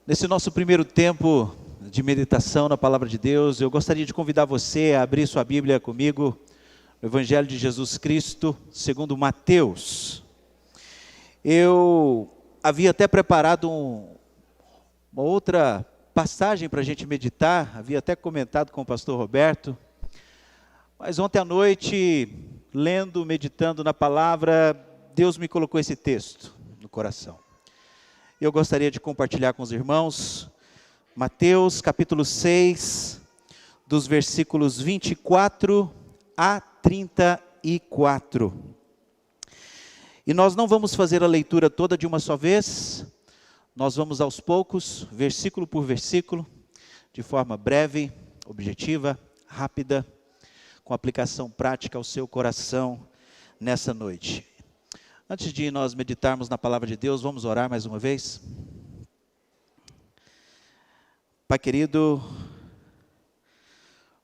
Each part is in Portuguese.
Nesse nosso primeiro tempo de meditação na Palavra de Deus, eu gostaria de convidar você a abrir sua Bíblia comigo no Evangelho de Jesus Cristo, segundo Mateus. Eu havia até preparado uma outra passagem para a gente meditar, havia até comentado com o pastor Roberto, mas ontem à noite, lendo, meditando na Palavra, Deus me colocou esse texto no coração. Eu gostaria de compartilhar com os irmãos, Mateus capítulo 6, dos versículos 24 a 34. E nós não vamos fazer a leitura toda de uma só vez, nós vamos aos poucos, versículo por versículo, de forma breve, objetiva, rápida, com aplicação prática ao seu coração nessa noite. Antes de nós meditarmos na palavra de Deus, vamos orar mais uma vez. Pai querido,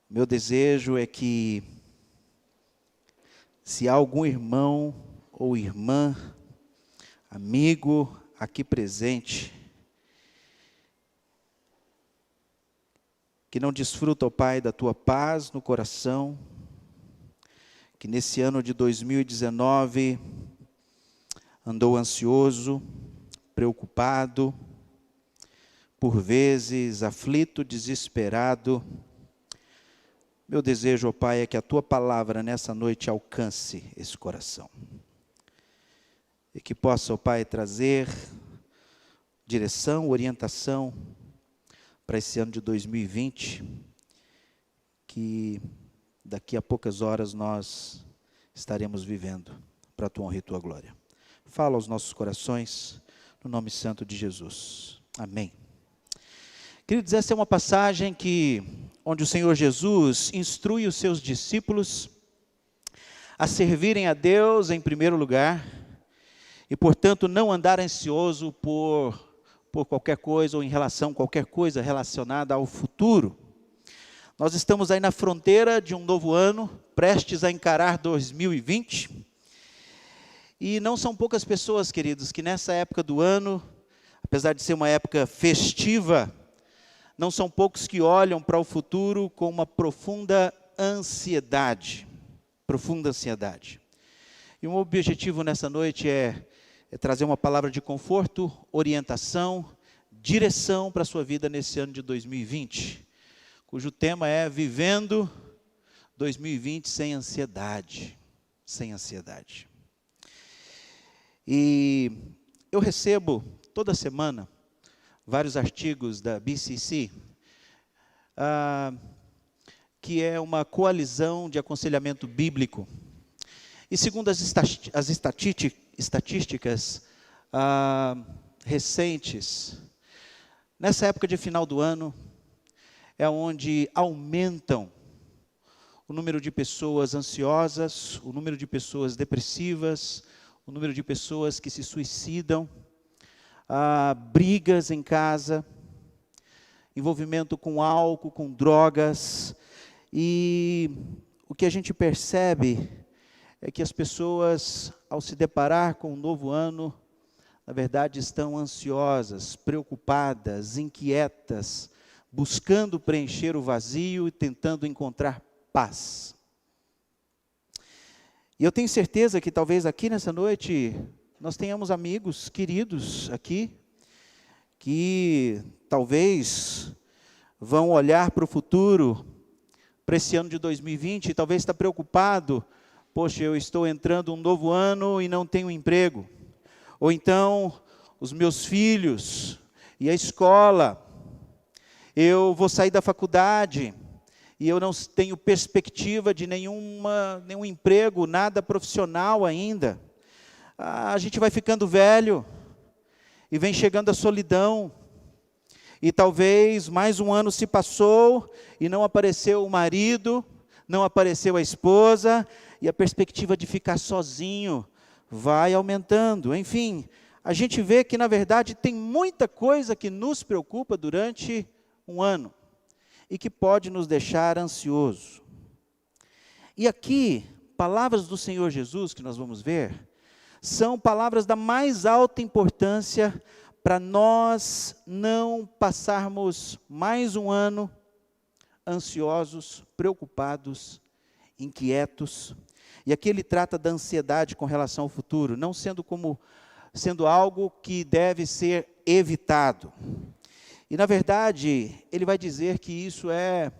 meu desejo é que, se há algum irmão ou irmã, amigo aqui presente, que não desfruta, ó Pai, da Tua paz no coração, que nesse ano de 2019 andou ansioso, preocupado, por vezes aflito, desesperado. Meu desejo, ó Pai, é que a Tua palavra nessa noite alcance esse coração. E que possa, ó Pai, trazer direção, orientação para esse ano de 2020, que daqui a poucas horas nós estaremos vivendo para a Tua honra e Tua glória. Fala aos nossos corações, no nome santo de Jesus. Amém. Queridos, essa é uma passagem onde o Senhor Jesus instrui os seus discípulos a servirem a Deus em primeiro lugar e, portanto, não andar ansioso por qualquer coisa ou em relação a qualquer coisa relacionada ao futuro. Nós estamos aí na fronteira de um novo ano, prestes a encarar 2020. E não são poucas pessoas, queridos, que nessa época do ano, apesar de ser uma época festiva, não são poucos que olham para o futuro com uma profunda ansiedade. Profunda ansiedade. E o objetivo nessa noite é trazer uma palavra de conforto, orientação, direção para a sua vida nesse ano de 2020, cujo tema é Vivendo 2020 sem ansiedade. Sem ansiedade. E eu recebo toda semana vários artigos da BCC, que é uma coalizão de aconselhamento bíblico. E segundo as estatísticas recentes, nessa época de final do ano, é onde aumentam o número de pessoas ansiosas, o número de pessoas depressivas, o número de pessoas que se suicidam, brigas em casa, envolvimento com álcool, com drogas. E o que a gente percebe é que as pessoas, ao se deparar com um novo ano, na verdade estão ansiosas, preocupadas, inquietas, buscando preencher o vazio e tentando encontrar paz. E eu tenho certeza que talvez aqui nessa noite nós tenhamos amigos queridos aqui, que talvez vão olhar para o futuro, para esse ano de 2020, e talvez está preocupado, poxa, eu estou entrando um novo ano e não tenho emprego. Ou então, os meus filhos e a escola, eu vou sair da faculdade e eu não tenho perspectiva de nenhum emprego, nada profissional ainda. A gente vai ficando velho, e vem chegando a solidão, e talvez mais um ano se passou, e não apareceu o marido, não apareceu a esposa, e a perspectiva de ficar sozinho vai aumentando. Enfim, a gente vê que na verdade tem muita coisa que nos preocupa durante um ano, e que pode nos deixar ansioso. E aqui, palavras do Senhor Jesus que nós vamos ver, são palavras da mais alta importância para nós não passarmos mais um ano ansiosos, preocupados, inquietos. E aqui ele trata da ansiedade com relação ao futuro, não sendo algo que deve ser evitado. E na verdade, ele vai dizer que isso é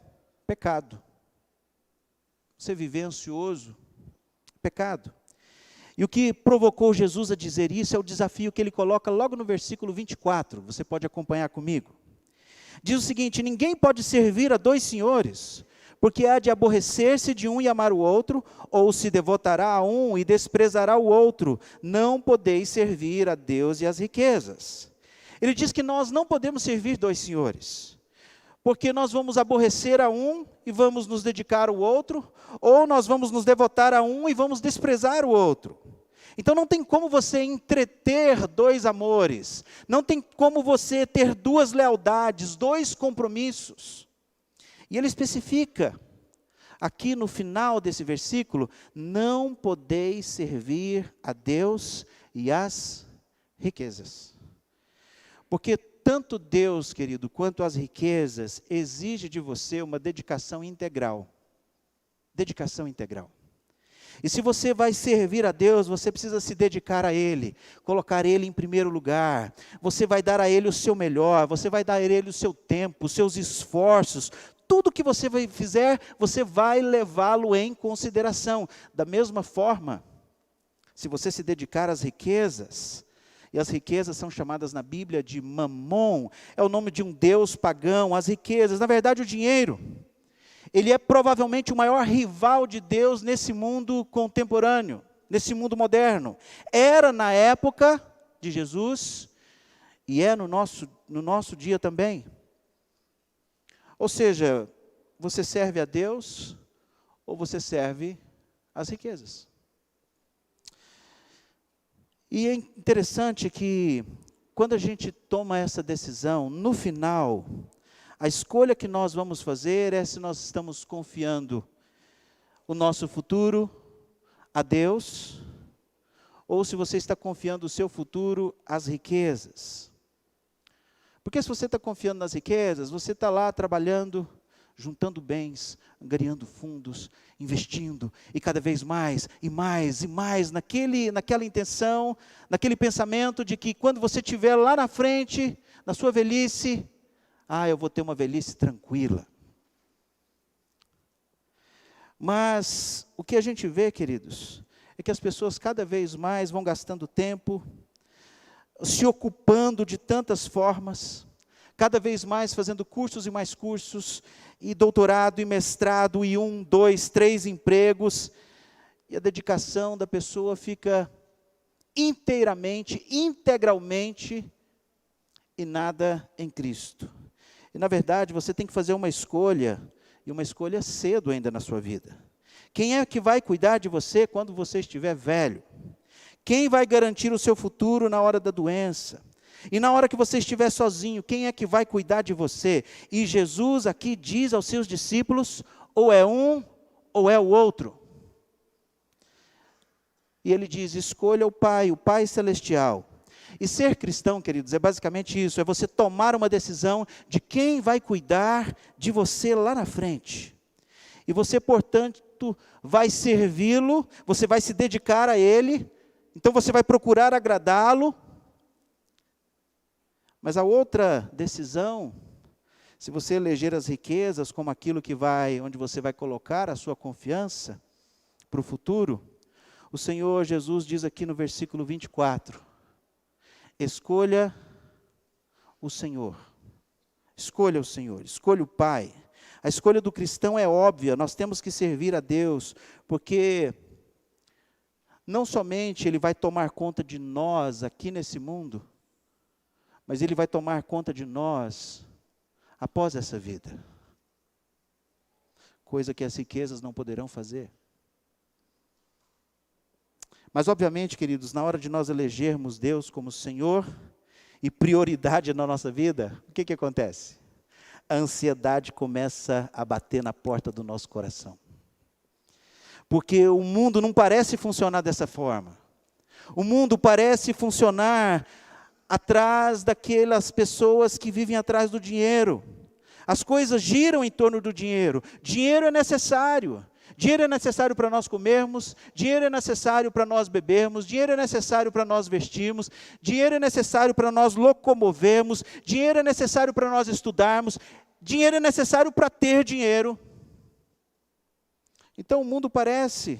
pecado. Você viver ansioso, pecado. E o que provocou Jesus a dizer isso é o desafio que ele coloca logo no versículo 24. Você pode acompanhar comigo. Diz o seguinte: ninguém pode servir a dois senhores, porque há de aborrecer-se de um e amar o outro, ou se devotará a um e desprezará o outro. Não podeis servir a Deus e às riquezas. Ele diz que nós não podemos servir dois senhores, porque nós vamos aborrecer a um e vamos nos dedicar ao outro, ou nós vamos nos devotar a um e vamos desprezar o outro. Então não tem como você entreter dois amores, não tem como você ter duas lealdades, dois compromissos. E ele especifica, aqui no final desse versículo, não podeis servir a Deus e às riquezas. Porque tanto Deus, querido, quanto as riquezas, exige de você uma dedicação integral. Dedicação integral. E se você vai servir a Deus, você precisa se dedicar a Ele, colocar Ele em primeiro lugar. Você vai dar a Ele o seu melhor, você vai dar a Ele o seu tempo, os seus esforços. Tudo que você fizer, você vai levá-lo em consideração. Da mesma forma, se você se dedicar às riquezas, e as riquezas são chamadas na Bíblia de mamon, é o nome de um deus pagão. As riquezas, na verdade o dinheiro, ele é provavelmente o maior rival de Deus nesse mundo contemporâneo, nesse mundo moderno. Era na época de Jesus, e é no nosso dia também. Ou seja, você serve a Deus, ou você serve às riquezas. E é interessante que, quando a gente toma essa decisão, no final, a escolha que nós vamos fazer é se nós estamos confiando o nosso futuro a Deus, ou se você está confiando o seu futuro às riquezas. Porque se você está confiando nas riquezas, você está lá trabalhando, juntando bens, angariando fundos, investindo, e cada vez mais, e mais, e mais, naquela intenção, naquele pensamento de que quando você estiver lá na frente, na sua velhice, eu vou ter uma velhice tranquila. Mas o que a gente vê, queridos, é que as pessoas cada vez mais vão gastando tempo, se ocupando de tantas formas, cada vez mais fazendo cursos e mais cursos, e doutorado e mestrado, e 1, 2, 3 empregos, e a dedicação da pessoa fica integralmente, e nada em Cristo. E na verdade você tem que fazer uma escolha, e uma escolha cedo ainda na sua vida. Quem é que vai cuidar de você quando você estiver velho? Quem vai garantir o seu futuro na hora da doença? E na hora que você estiver sozinho, quem é que vai cuidar de você? E Jesus aqui diz aos seus discípulos, ou é um, ou é o outro. E ele diz, escolha o Pai Celestial. E ser cristão, queridos, é basicamente isso, é você tomar uma decisão de quem vai cuidar de você lá na frente. E você, portanto, vai servi-lo, você vai se dedicar a Ele, então você vai procurar agradá-lo. Mas a outra decisão, se você eleger as riquezas como aquilo onde você vai colocar a sua confiança para o futuro, o Senhor Jesus diz aqui no versículo 24, escolha o Senhor, escolha o Pai. A escolha do cristão é óbvia, nós temos que servir a Deus, porque não somente Ele vai tomar conta de nós aqui nesse mundo, mas Ele vai tomar conta de nós após essa vida. Coisa que as riquezas não poderão fazer. Mas obviamente, queridos, na hora de nós elegermos Deus como Senhor e prioridade na nossa vida, o que acontece? A ansiedade começa a bater na porta do nosso coração. Porque o mundo não parece funcionar dessa forma. O mundo parece funcionar atrás daquelas pessoas que vivem atrás do dinheiro. As coisas giram em torno do dinheiro. Dinheiro é necessário. Dinheiro é necessário para nós comermos, dinheiro é necessário para nós bebermos, dinheiro é necessário para nós vestirmos, dinheiro é necessário para nós locomovermos, dinheiro é necessário para nós estudarmos, dinheiro é necessário para ter dinheiro. Então o mundo parece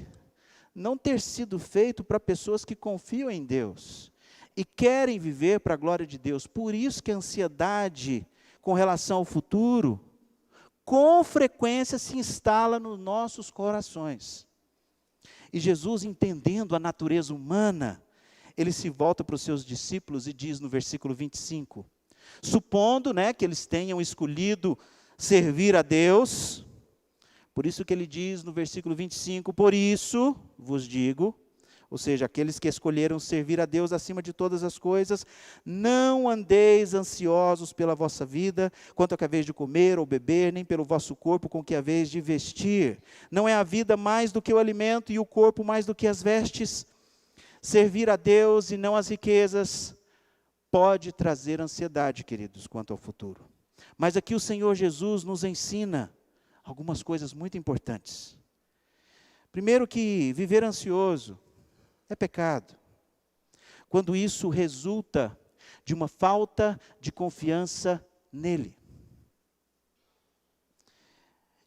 não ter sido feito para pessoas que confiam em Deus e querem viver para a glória de Deus. Por isso que a ansiedade com relação ao futuro, com frequência se instala nos nossos corações. E Jesus, entendendo a natureza humana, ele se volta para os seus discípulos e diz no versículo 25, supondo, que eles tenham escolhido servir a Deus, por isso que ele diz no versículo 25, por isso vos digo, ou seja, aqueles que escolheram servir a Deus acima de todas as coisas, não andeis ansiosos pela vossa vida, quanto a que haveis de comer ou beber, nem pelo vosso corpo com que haveis de vestir. Não é a vida mais do que o alimento e o corpo mais do que as vestes? Servir a Deus e não as riquezas pode trazer ansiedade, queridos, quanto ao futuro. Mas aqui o Senhor Jesus nos ensina algumas coisas muito importantes. Primeiro, que viver ansioso é pecado, quando isso resulta de uma falta de confiança nele.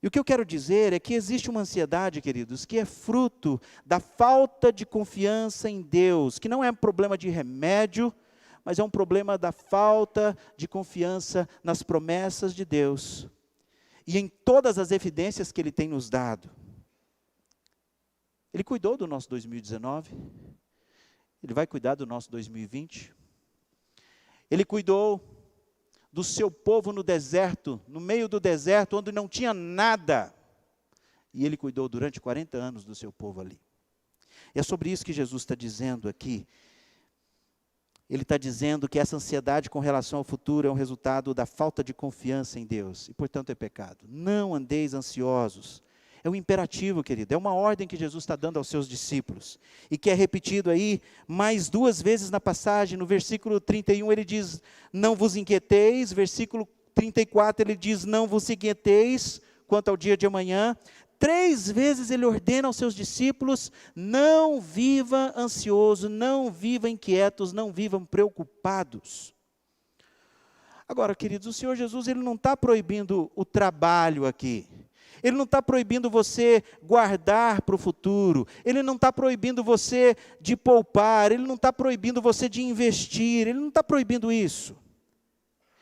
E o que eu quero dizer é que existe uma ansiedade, queridos, que é fruto da falta de confiança em Deus, que não é um problema de remédio, mas é um problema da falta de confiança nas promessas de Deus e em todas as evidências que Ele tem nos dado. Ele cuidou do nosso 2019, Ele vai cuidar do nosso 2020. Ele cuidou do seu povo no deserto, no meio do deserto, onde não tinha nada. E Ele cuidou durante 40 anos do seu povo ali. E é sobre isso que Jesus está dizendo aqui. Ele está dizendo que essa ansiedade com relação ao futuro é um resultado da falta de confiança em Deus. E, portanto, é pecado. Não andeis ansiosos. É um imperativo, querido, é uma ordem que Jesus está dando aos seus discípulos, e que é repetido aí mais 2 vezes na passagem. No versículo 31 ele diz, não vos inquieteis, versículo 34 ele diz, não vos inquieteis quanto ao dia de amanhã. 3 vezes ele ordena aos seus discípulos, não viva ansioso, não viva inquietos, não vivam preocupados. Agora, queridos, o Senhor Jesus ele não está proibindo o trabalho aqui. Ele não está proibindo você guardar para o futuro. Ele não está proibindo você de poupar. Ele não está proibindo você de investir. Ele não está proibindo isso.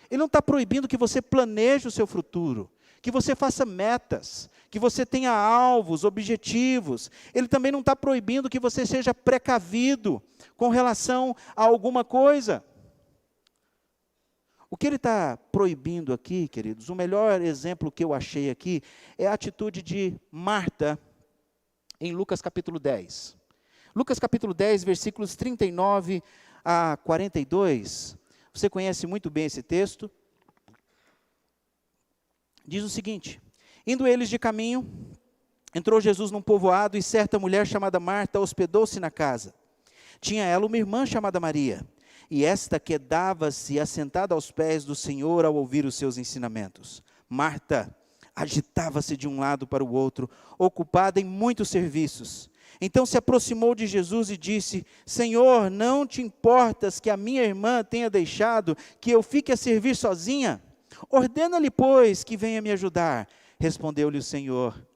Ele não está proibindo que você planeje o seu futuro, que você faça metas, que você tenha alvos, objetivos. Ele também não está proibindo que você seja precavido com relação a alguma coisa. O que ele está proibindo aqui, queridos, o melhor exemplo que eu achei aqui, é a atitude de Marta, em Lucas capítulo 10. Lucas capítulo 10, versículos 39 a 42, você conhece muito bem esse texto. Diz o seguinte, indo eles de caminho, entrou Jesus num povoado, e certa mulher chamada Marta hospedou-se na casa. Tinha ela uma irmã chamada Maria, e esta quedava-se assentada aos pés do Senhor ao ouvir os seus ensinamentos. Marta agitava-se de um lado para o outro, ocupada em muitos serviços. Então se aproximou de Jesus e disse, Senhor, não te importas que a minha irmã tenha deixado que eu fique a servir sozinha? Ordena-lhe, pois, que venha me ajudar. Respondeu-lhe o Senhor,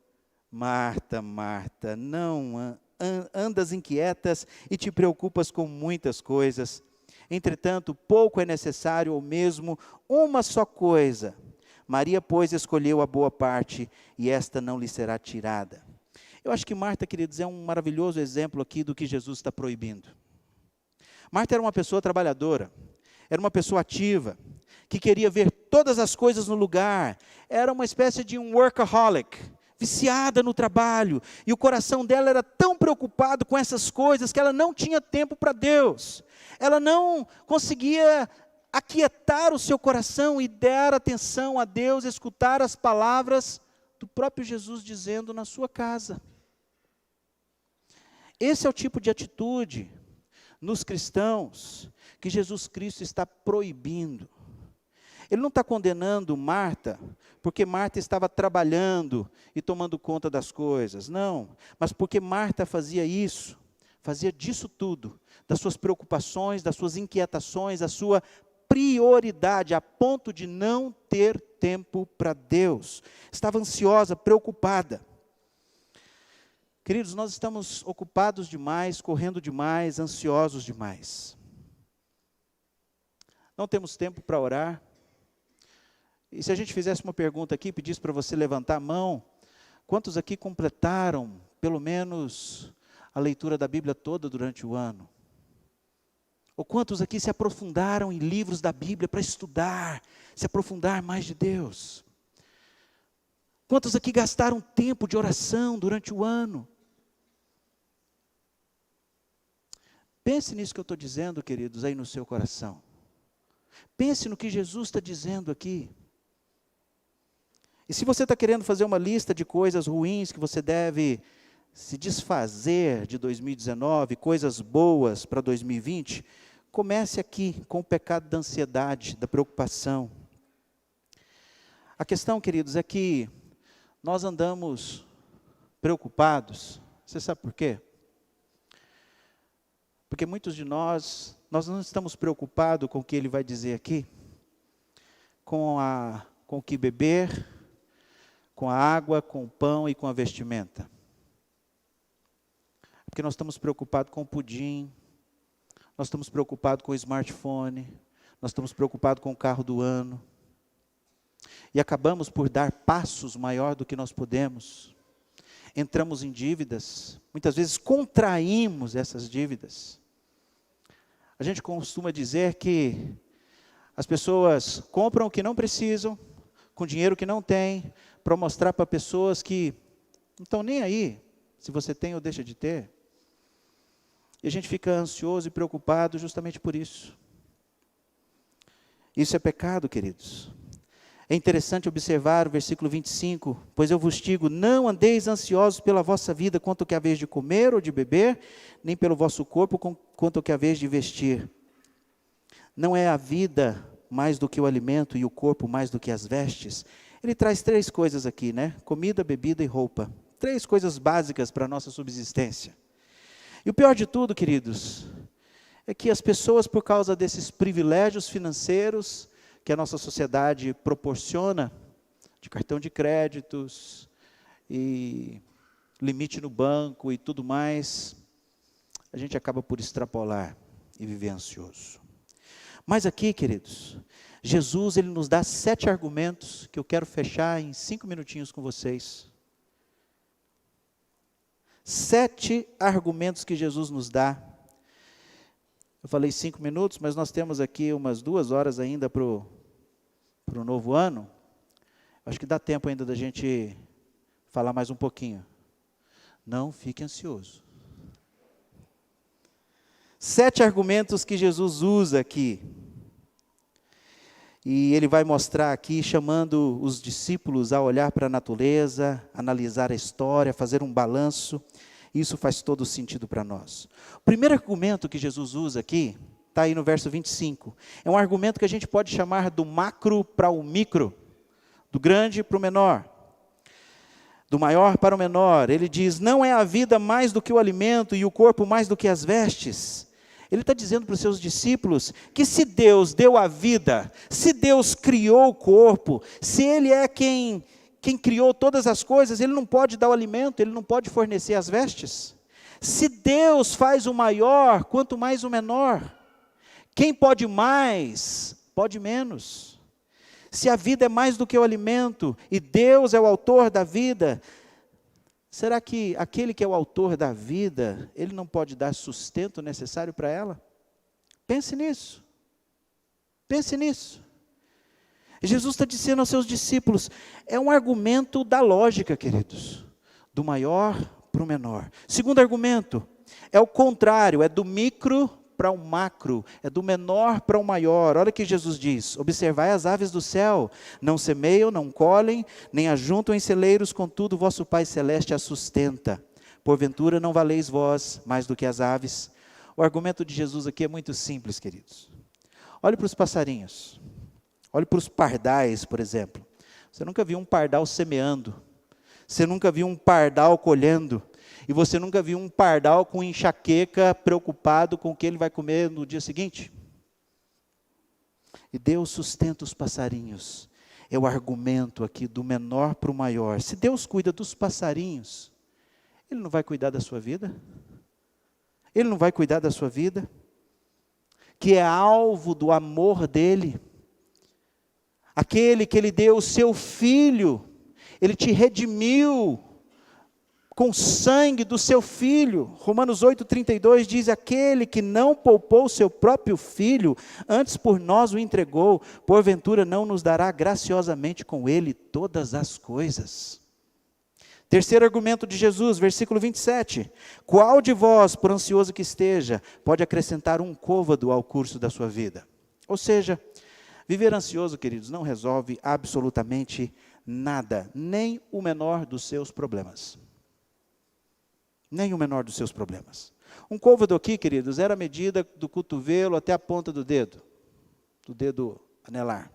Marta, Marta, não andas inquietas e te preocupas com muitas coisas. Entretanto, pouco é necessário, ou mesmo uma só coisa. Maria, pois, escolheu a boa parte, e esta não lhe será tirada. Eu acho que Marta, queridos, é um maravilhoso exemplo aqui do que Jesus está proibindo. Marta era uma pessoa trabalhadora, era uma pessoa ativa, que queria ver todas as coisas no lugar, era uma espécie de um workaholic, viciada no trabalho, e o coração dela era tão preocupado com essas coisas, que ela não tinha tempo para Deus, ela não conseguia aquietar o seu coração e dar atenção a Deus, escutar as palavras do próprio Jesus dizendo na sua casa. Esse é o tipo de atitude nos cristãos que Jesus Cristo está proibindo. Ele não está condenando Marta, porque Marta estava trabalhando e tomando conta das coisas, não, mas porque Marta fazia isso, fazia disso tudo, das suas preocupações, das suas inquietações, a sua prioridade, a ponto de não ter tempo para Deus. Estava ansiosa, preocupada. Queridos, nós estamos ocupados demais, correndo demais, ansiosos demais. Não temos tempo para orar. E se a gente fizesse uma pergunta aqui, pedisse para você levantar a mão, quantos aqui completaram, pelo menos, a leitura da Bíblia toda durante o ano? Ou quantos aqui se aprofundaram em livros da Bíblia para estudar, se aprofundar mais de Deus? Quantos aqui gastaram tempo de oração durante o ano? Pense nisso que eu estou dizendo, queridos, aí no seu coração. Pense no que Jesus está dizendo aqui. E se você está querendo fazer uma lista de coisas ruins que você deve se desfazer de 2019, coisas boas para 2020, comece aqui com o pecado da ansiedade, da preocupação. A questão, queridos, é que nós andamos preocupados. Você sabe por quê? Porque muitos de nós não estamos preocupados com o que ele vai dizer aqui, com o que beber, com a água, com o pão e com a vestimenta. Porque nós estamos preocupados com o pudim, nós estamos preocupados com o smartphone, nós estamos preocupados com o carro do ano. E acabamos por dar passos maior do que nós podemos. Entramos em dívidas, muitas vezes contraímos essas dívidas. A gente costuma dizer que as pessoas compram o que não precisam, com dinheiro que não têm, para mostrar para pessoas que não estão nem aí, se você tem ou deixa de ter. E a gente fica ansioso e preocupado justamente por isso. Isso é pecado, queridos. É interessante observar o versículo 25, pois eu vos digo, não andeis ansiosos pela vossa vida, quanto que haveis de comer ou de beber, nem pelo vosso corpo, quanto que haveis de vestir. Não é a vida mais do que o alimento e o corpo mais do que as vestes? Ele traz 3 coisas aqui, né? Comida, bebida e roupa. 3 coisas básicas para a nossa subsistência. E o pior de tudo, queridos, é que as pessoas, por causa desses privilégios financeiros que a nossa sociedade proporciona, de cartão de créditos, e limite no banco e tudo mais, a gente acaba por extrapolar e viver ansioso. Mas aqui, queridos, Jesus, ele nos dá 7 argumentos que eu quero fechar em 5 minutinhos com vocês. 7 argumentos que Jesus nos dá. Eu falei 5 minutos, mas nós temos aqui umas 2 horas ainda para o novo ano. Acho que dá tempo ainda da gente falar mais um pouquinho. Não fique ansioso. 7 argumentos que Jesus usa aqui. E ele vai mostrar aqui, chamando os discípulos a olhar para a natureza, analisar a história, fazer um balanço. Isso faz todo sentido para nós. O primeiro argumento que Jesus usa aqui, está aí no verso 25. É um argumento que a gente pode chamar do macro para o micro, do grande para o menor, do maior para o menor. Ele diz, não é a vida mais do que o alimento e o corpo mais do que as vestes. Ele está dizendo para os seus discípulos que se Deus deu a vida, se Deus criou o corpo, se Ele é quem criou todas as coisas, Ele não pode dar o alimento, Ele não pode fornecer as vestes. Se Deus faz o maior, quanto mais o menor. Quem pode mais, pode menos. Se a vida é mais do que o alimento, e Deus é o autor da vida, será que aquele que é o autor da vida, Ele não pode dar sustento necessário para ela? Pense nisso. Pense nisso. Jesus está dizendo aos seus discípulos, é um argumento da lógica, queridos, do maior para o menor. Segundo argumento, é o contrário, é do micro para o macro, é do menor para o maior. Olha o que Jesus diz, observai as aves do céu, não semeiam, não colhem, nem ajuntam em celeiros, contudo o vosso Pai Celeste as sustenta. Porventura não valeis vós mais do que as aves? O argumento de Jesus aqui é muito simples, queridos. Olhe para os passarinhos. Olhe para os pardais, por exemplo. Você nunca viu um pardal semeando. Você nunca viu um pardal colhendo. E você nunca viu um pardal com enxaqueca, preocupado com o que ele vai comer no dia seguinte. E Deus sustenta os passarinhos. É o argumento aqui do menor para o maior. Se Deus cuida dos passarinhos, Ele não vai cuidar da sua vida? Ele não vai cuidar da sua vida? Que é alvo do amor dEle. Aquele que Ele deu o seu Filho. Ele te redimiu com o sangue do seu Filho. Romanos 8,32 diz, aquele que não poupou o seu próprio Filho, antes por nós o entregou, porventura não nos dará graciosamente com Ele todas as coisas. Terceiro argumento de Jesus, versículo 27. Qual de vós, por ansioso que esteja, pode acrescentar um côvado ao curso da sua vida? Ou seja, viver ansioso, queridos, não resolve absolutamente nada, nem o menor dos seus problemas. Nem o menor dos seus problemas. Um côvado aqui, queridos, era a medida do cotovelo até a ponta do dedo anelar.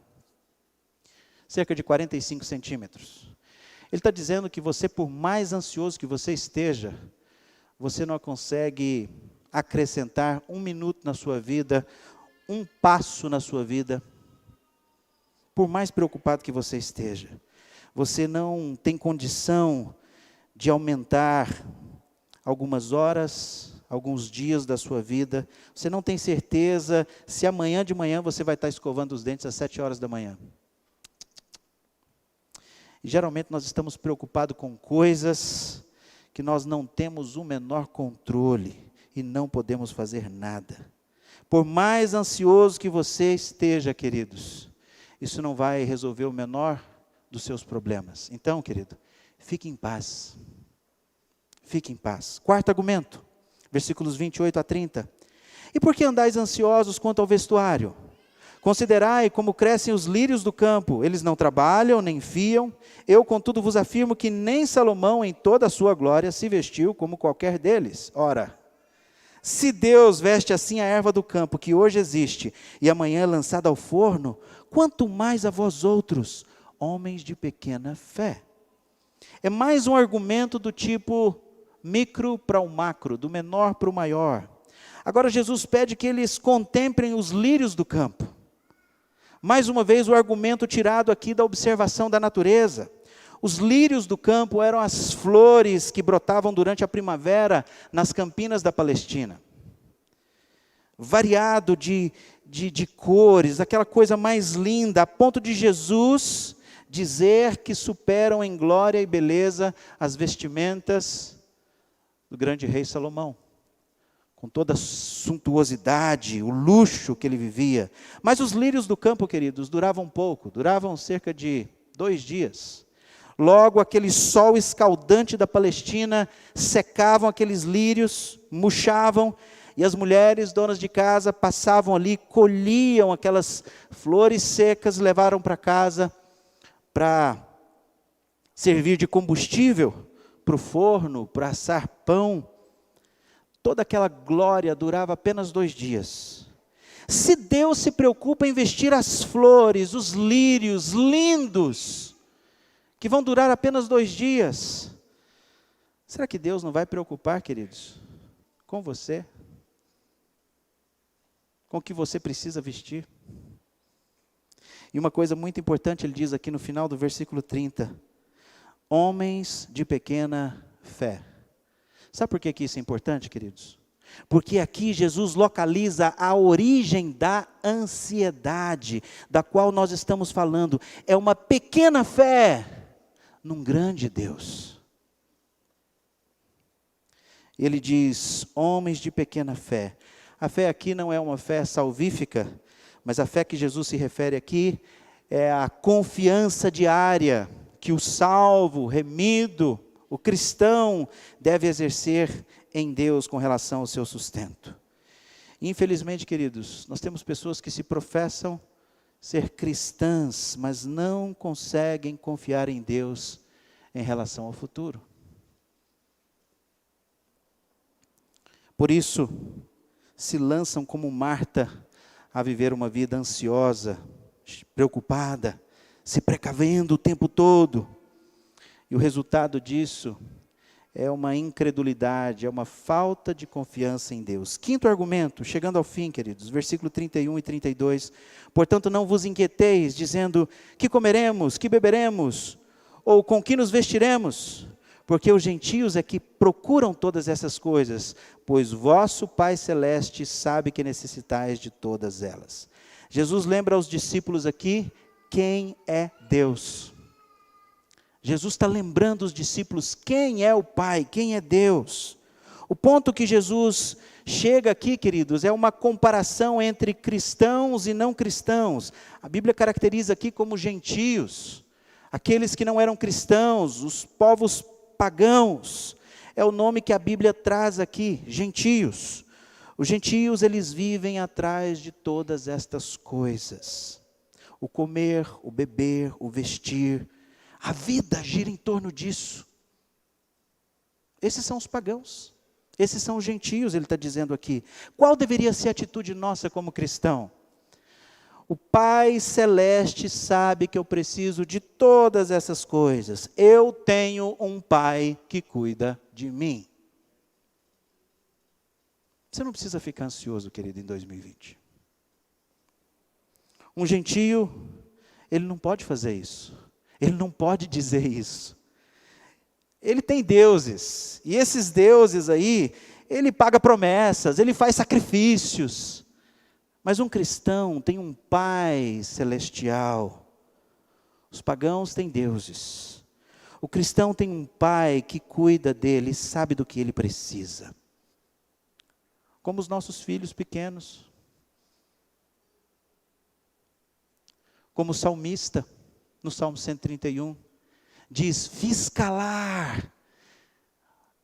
Cerca de 45 centímetros. Ele está dizendo que você, por mais ansioso que você esteja, você não consegue acrescentar um minuto na sua vida, um passo na sua vida. Por mais preocupado que você esteja, você não tem condição de aumentar algumas horas, alguns dias da sua vida. Você não tem certeza se amanhã de manhã você vai estar escovando os dentes às 7 horas da manhã. E geralmente nós estamos preocupados com coisas que nós não temos o menor controle e não podemos fazer nada. Por mais ansioso que você esteja, queridos, isso não vai resolver o menor dos seus problemas. Então, querido, fique em paz. Fique em paz. Quarto argumento, versículos 28 a 30. E por que andais ansiosos quanto ao vestuário? Considerai como crescem os lírios do campo, eles não trabalham, nem fiam. Eu, contudo, vos afirmo que nem Salomão, em toda a sua glória, se vestiu como qualquer deles. Ora, se Deus veste assim a erva do campo, que hoje existe, e amanhã é lançada ao forno, quanto mais a vós outros, homens de pequena fé. É mais um argumento do tipo micro para o macro, do menor para o maior. Agora Jesus pede que eles contemplem os lírios do campo. Mais uma vez o argumento tirado aqui da observação da natureza. Os lírios do campo eram as flores que brotavam durante a primavera nas campinas da Palestina. Variado de cores, aquela coisa mais linda, a ponto de Jesus dizer que superam em glória e beleza as vestimentas do grande rei Salomão, com toda a suntuosidade, o luxo que ele vivia. Mas os lírios do campo, queridos, duravam pouco, duravam cerca de 2 dias. Logo, aquele sol escaldante da Palestina secavam aqueles lírios, murchavam, e as mulheres, donas de casa, passavam ali, colhiam aquelas flores secas, levaram para casa para servir de combustível para o forno, para assar pão. Toda aquela glória durava apenas 2 dias. Se Deus se preocupa em vestir as flores, os lírios lindos, que vão durar apenas 2 dias, será que Deus não vai preocupar, queridos, com você? Com o que você precisa vestir? E uma coisa muito importante, ele diz aqui no final do versículo 30, homens de pequena fé. Sabe por que isso é importante, queridos? Porque aqui Jesus localiza a origem da ansiedade, da qual nós estamos falando. É uma pequena fé num grande Deus. Ele diz, homens de pequena fé. A fé aqui não é uma fé salvífica, mas a fé que Jesus se refere aqui é a confiança diária que o salvo, remido, o cristão deve exercer em Deus com relação ao seu sustento. Infelizmente, queridos, nós temos pessoas que se professam ser cristãs, mas não conseguem confiar em Deus em relação ao futuro. Por isso, se lançam como Marta a viver uma vida ansiosa, preocupada, se precavendo o tempo todo. E o resultado disso é uma incredulidade, é uma falta de confiança em Deus. Quinto argumento, chegando ao fim, queridos, versículo 31 e 32. Portanto, não vos inquieteis, dizendo, que comeremos, que beberemos, ou com que nos vestiremos? Porque os gentios é que procuram todas essas coisas, pois vosso Pai Celeste sabe que necessitais de todas elas. Jesus lembra aos discípulos aqui, quem é Deus. Jesus está lembrando os discípulos quem é o Pai, quem é Deus. O ponto que Jesus chega aqui, queridos, é uma comparação entre cristãos e não cristãos. A Bíblia caracteriza aqui como gentios, aqueles que não eram cristãos, os povos pagãos. É o nome que a Bíblia traz aqui, gentios. Os gentios, eles vivem atrás de todas estas coisas. O comer, o beber, o vestir. A vida gira em torno disso. Esses são os pagãos. Esses são os gentios, ele está dizendo aqui. Qual deveria ser a atitude nossa como cristão? O Pai Celeste sabe que eu preciso de todas essas coisas. Eu tenho um Pai que cuida de mim. Você não precisa ficar ansioso, querido, em 2020. Um gentio, ele não pode fazer isso. Ele não pode dizer isso. Ele tem deuses, e esses deuses aí, ele paga promessas, ele faz sacrifícios. Mas um cristão tem um Pai celestial. Os pagãos têm deuses. O cristão tem um Pai que cuida dele, sabe do que ele precisa. Como os nossos filhos pequenos. Como o salmista, no Salmo 131, diz, fiz calar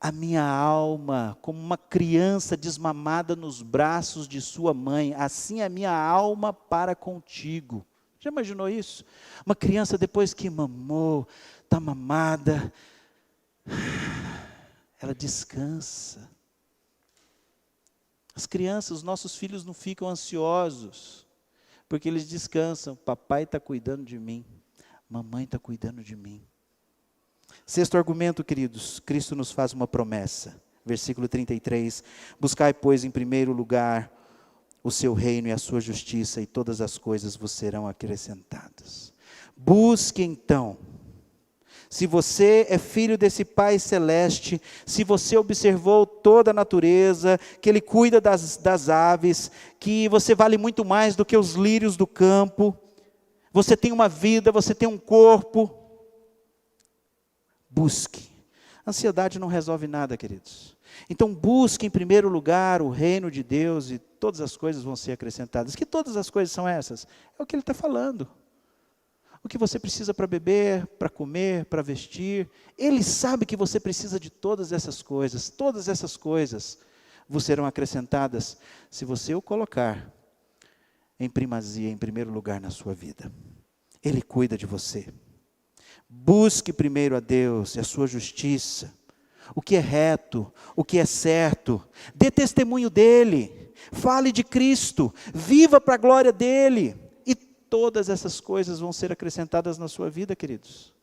a minha alma, como uma criança desmamada nos braços de sua mãe, assim a minha alma para contigo. Já imaginou isso? Uma criança depois que mamou, está mamada, ela descansa. As crianças, os nossos filhos não ficam ansiosos, porque eles descansam, papai está cuidando de mim. Mamãe está cuidando de mim. Sexto argumento, queridos, Cristo nos faz uma promessa. Versículo 33, buscai, pois, em primeiro lugar o seu reino e a sua justiça, e todas as coisas vos serão acrescentadas. Busque então. Se você é filho desse Pai Celeste, se você observou toda a natureza, que Ele cuida das aves, que você vale muito mais do que os lírios do campo, você tem uma vida, você tem um corpo. Busque. Ansiedade não resolve nada, queridos. Então busque em primeiro lugar o reino de Deus e todas as coisas vão ser acrescentadas. Que todas as coisas são essas? É o que ele está falando. O que você precisa para beber, para comer, para vestir. Ele sabe que você precisa de todas essas coisas. Todas essas coisas vos serão acrescentadas se você o colocar em primazia, em primeiro lugar na sua vida. Ele cuida de você. Busque primeiro a Deus e a sua justiça, o que é reto, o que é certo. Dê testemunho dEle, fale de Cristo, viva para a glória dEle. E todas essas coisas vão ser acrescentadas na sua vida, queridos.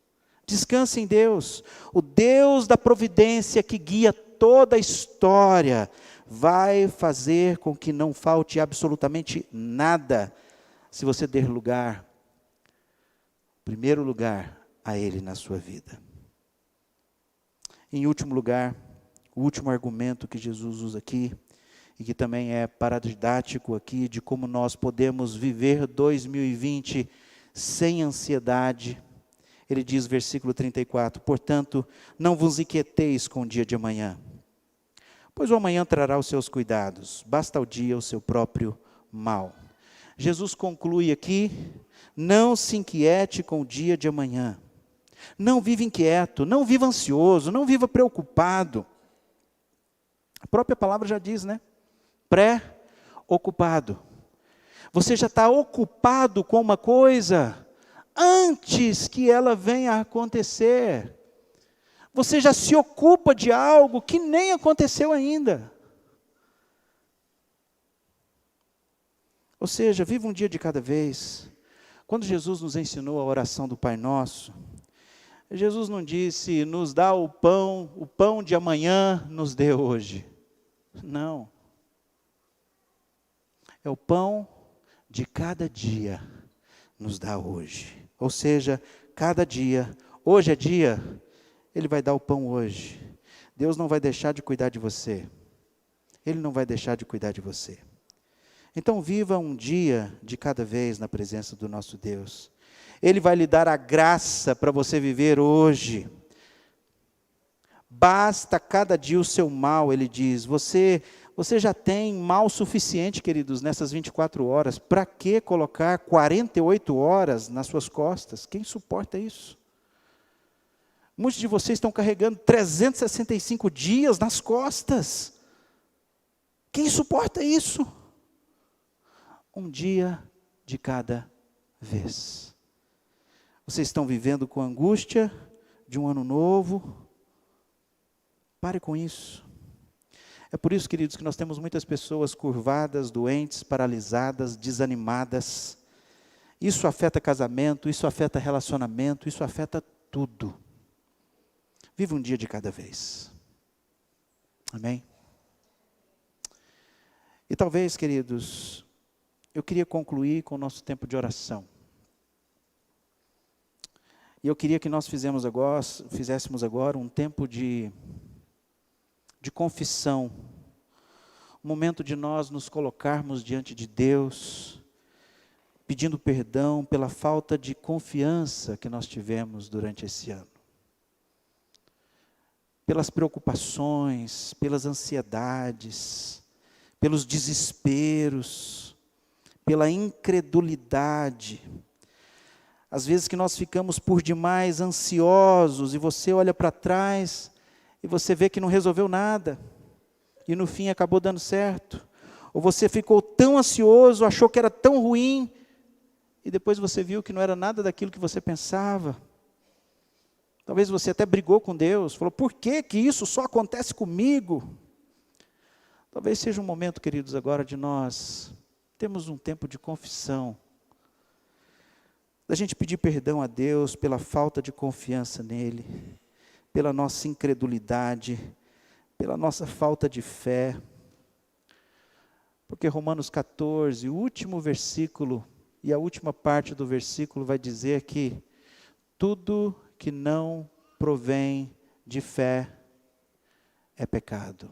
Descanse em Deus, o Deus da providência que guia toda a história, vai fazer com que não falte absolutamente nada, se você der lugar, primeiro lugar, a Ele na sua vida. Em último lugar, o último argumento que Jesus usa aqui, e que também é paradidático aqui, de como nós podemos viver 2020 sem ansiedade. Ele diz, versículo 34, portanto, não vos inquieteis com o dia de amanhã, pois o amanhã trará os seus cuidados, basta ao dia o seu próprio mal. Jesus conclui aqui, não se inquiete com o dia de amanhã. Não viva inquieto, não viva ansioso, não viva preocupado. A própria palavra já diz, né? Pré-ocupado. Você já está ocupado com uma coisa antes que ela venha a acontecer. Você já se ocupa de algo que nem aconteceu ainda. Ou seja, viva um dia de cada vez. Quando Jesus nos ensinou a oração do Pai Nosso, Jesus não disse, nos dá o pão de amanhã nos dê hoje. Não. É o pão de cada dia nos dá hoje. Ou seja, cada dia, hoje é dia, Ele vai dar o pão hoje. Deus não vai deixar de cuidar de você. Ele não vai deixar de cuidar de você. Então viva um dia de cada vez na presença do nosso Deus. Ele vai lhe dar a graça para você viver hoje. Basta cada dia o seu mal, ele diz. Você já tem mal suficiente, queridos, nessas 24 horas. Para que colocar 48 horas nas suas costas? Quem suporta isso? Muitos de vocês estão carregando 365 dias nas costas. Quem suporta isso? Um dia de cada vez. Vocês estão vivendo com angústia de um ano novo? Pare com isso. É por isso, queridos, que nós temos muitas pessoas curvadas, doentes, paralisadas, desanimadas. Isso afeta casamento, isso afeta relacionamento, isso afeta tudo. Viva um dia de cada vez. Amém? E talvez, queridos, eu queria concluir com o nosso tempo de oração. E eu queria que nós fizéssemos agora um tempo de confissão. Um momento de nós nos colocarmos diante de Deus, pedindo perdão pela falta de confiança que nós tivemos durante esse ano. Pelas preocupações, pelas ansiedades, pelos desesperos, pela incredulidade. Às vezes que nós ficamos por demais ansiosos e você olha para trás e você vê que não resolveu nada e no fim acabou dando certo. Ou você ficou tão ansioso, achou que era tão ruim e depois você viu que não era nada daquilo que você pensava. Talvez você até brigou com Deus, falou, por que isso só acontece comigo? Talvez seja um momento, queridos, agora de nós termos um tempo de confissão, da gente pedir perdão a Deus pela falta de confiança nele, pela nossa incredulidade, pela nossa falta de fé. Porque Romanos 14, o último versículo e a última parte do versículo vai dizer que tudo que não provém de fé é pecado.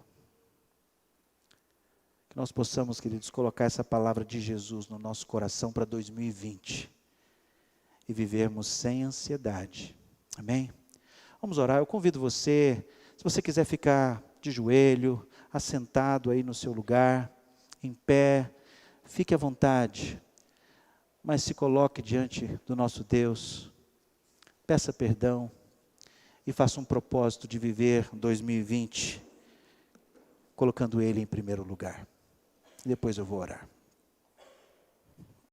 Que nós possamos, queridos, colocar essa palavra de Jesus no nosso coração para 2020 e vivermos sem ansiedade. Amém? Vamos orar. Eu convido você, se você quiser ficar de joelho, assentado aí no seu lugar, em pé, fique à vontade, mas se coloque diante do nosso Deus, peça perdão e faça um propósito de viver 2020, colocando Ele em primeiro lugar. Depois eu vou orar.